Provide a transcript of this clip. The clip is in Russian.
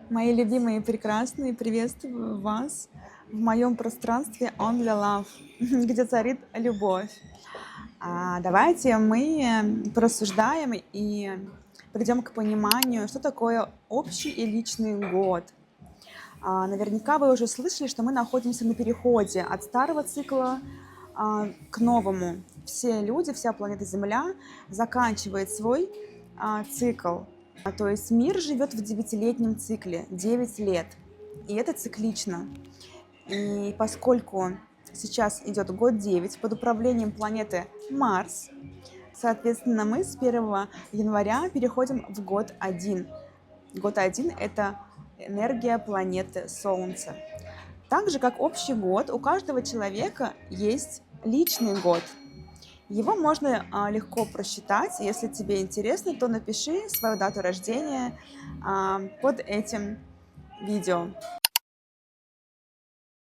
Мои любимые и прекрасные, приветствую вас в моем пространстве Only Love, где царит любовь. Давайте мы порассуждаем и придем к пониманию, что такое общий и личный год. Наверняка вы уже слышали, что мы находимся на переходе от старого цикла к новому. Все люди, вся планета Земля заканчивает свой цикл. То есть мир живет в девятилетнем цикле, 9 лет. И это циклично. И поскольку сейчас идет год 9 под управлением планеты Марс, соответственно, мы с 1 января переходим в год 1. Год 1 – это энергия планеты Солнца. Так же, как общий год, у каждого человека есть личный год. Его можно легко просчитать. Если тебе интересно, то напиши свою дату рождения под этим видео.